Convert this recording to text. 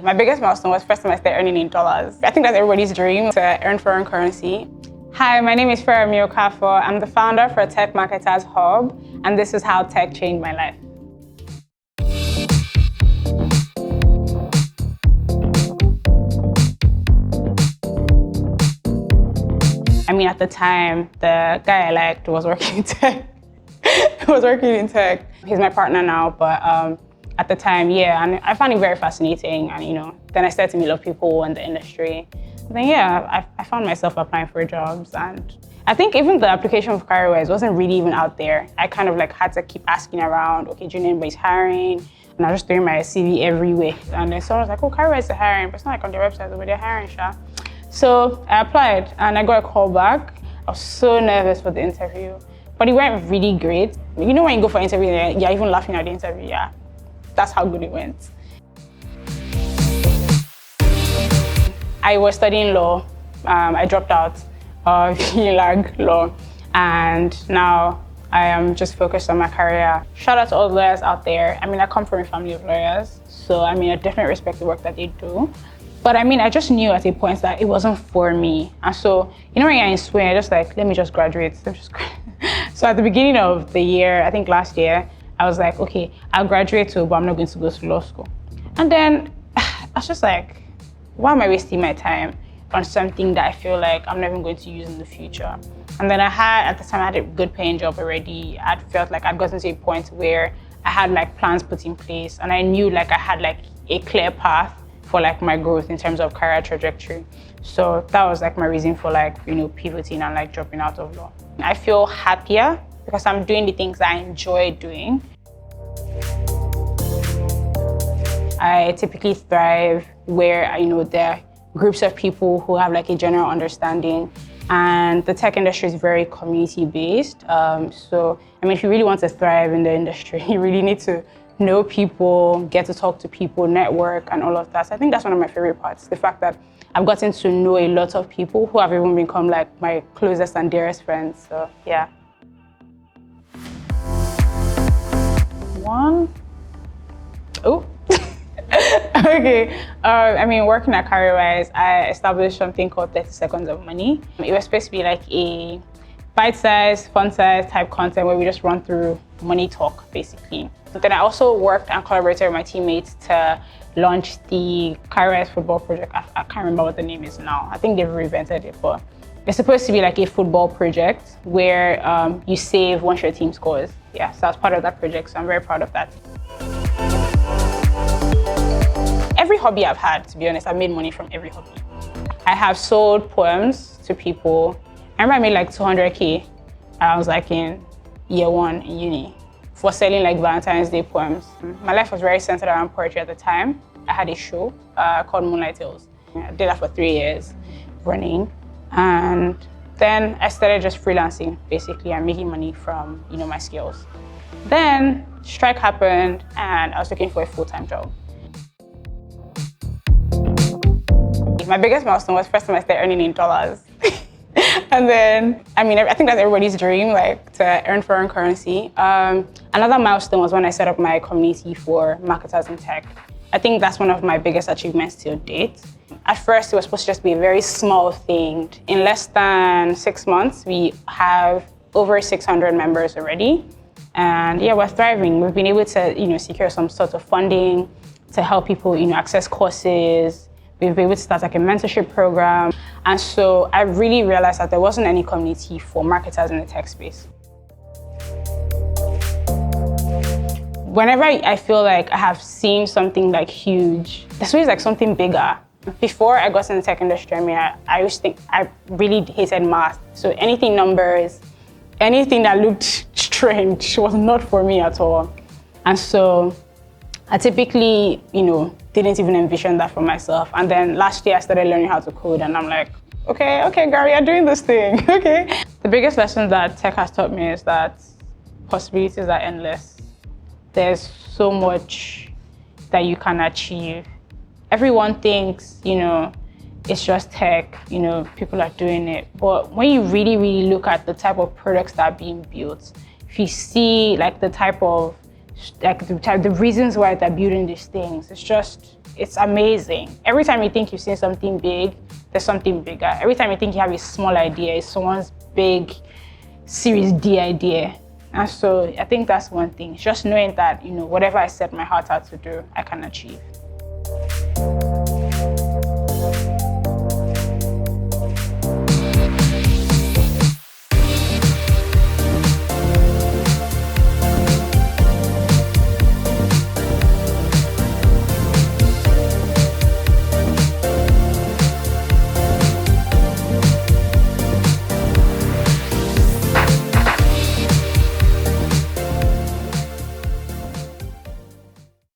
My biggest milestone was first time I started earning in dollars. I think that's everybody's dream, to earn foreign currency. Hi, my name is Feranmi Okafor. I'm the founder for Tech Marketers Hub, and this is how tech changed my life. I mean, at the time, the guy I liked was working in tech. He's my partner now, but at the time, yeah, and I found it very fascinating. And then I started to meet a lot of people in the industry. And then yeah, I found myself applying for jobs, and I think even the application for Cowrywise wasn't really even out there. I kind of had to keep asking around, okay, do you know anybody's hiring? And I was just throwing my CV everywhere. And then someone was like, oh, Cowrywise is hiring, but it's not like on their website, but they're hiring, sha. So I applied and I got a call back. I was so nervous for the interview, but it went really great. You know when you go for an interview, you're even laughing at the interview, yeah. That's how good it went. I was studying law. I dropped out of UNILAG Law, and now I am just focused on my career. Shout out to all the lawyers out there. I mean, I come from a family of lawyers, so I definitely respect the work that they do. But I just knew at a point that it wasn't for me. And so, when you're in swing, I just let me just graduate. So at the beginning of the year, I think last year, I was like, okay, I'll graduate too, but I'm not going to go to law school. And then I was just like, why am I wasting my time on something that I feel like I'm not even going to use in the future? And then at the time, I had a good paying job already. I felt like I'd gotten to a point where I had plans put in place, and I knew I had a clear path for my growth in terms of career trajectory. So that was my reason for pivoting and dropping out of law. I feel happier because I'm doing the things that I enjoy doing. I typically thrive where there are groups of people who have a general understanding, and the tech industry is very community-based. So if you really want to thrive in the industry, you really need to know people, get to talk to people, network, and all of that. So I think that's one of my favorite parts, the fact that I've gotten to know a lot of people who have even become my closest and dearest friends. So yeah. Okay. Working at Cowrywise, I established something called 30 Seconds of Money. It was supposed to be a bite-sized, fun-sized type content where we just run through money talk, basically. Then I also worked and collaborated with my teammates to launch the Cowrywise football project. I can't remember what the name is now. I think they've reinvented it, but it's supposed to be a football project where you save once your team scores. Yeah, so I was part of that project, so I'm very proud of that. Every hobby I've had, to be honest, I've made money from every hobby. I have sold poems to people. I remember I made 200K. I was in year one in uni for selling Valentine's Day poems. My life was very centered around poetry at the time. I had a show called Moonlight Tales. I did that for 3 years running. And then I started just freelancing, basically, and making money from my skills. Then strike happened and I was looking for a full-time job. My biggest milestone was first time I started earning in dollars. And then, I think that's everybody's dream, to earn foreign currency. Another milestone was when I set up my community for marketers in tech. I think that's one of my biggest achievements to date. At first, it was supposed to just be a very small thing. In less than 6 months, we have over 600 members already. And yeah, we're thriving. We've been able to, secure some sort of funding to help people, access courses. We've been able to start a mentorship program. And so I really realized that there wasn't any community for marketers in the tech space. Whenever I feel like I have seen something huge, there's always something bigger. Before I got in the tech industry, I used to think I really hated math. So anything numbers, anything that looked strange was not for me at all. And so I typically, didn't even envision that for myself. And then last year I started learning how to code, and I'm like, okay, Gary, you're doing this thing, okay. The biggest lesson that tech has taught me is that possibilities are endless. There's so much that you can achieve. Everyone thinks, it's just tech, people are doing it. But when you really, really look at the type of products that are being built, if you see the type of like the reasons why they're building these things. It's amazing. Every time you think you've seen something big, there's something bigger. Every time you think you have a small idea, it's someone's big Series D idea. And so I think that's one thing, just knowing that, whatever I set my heart out to do, I can achieve.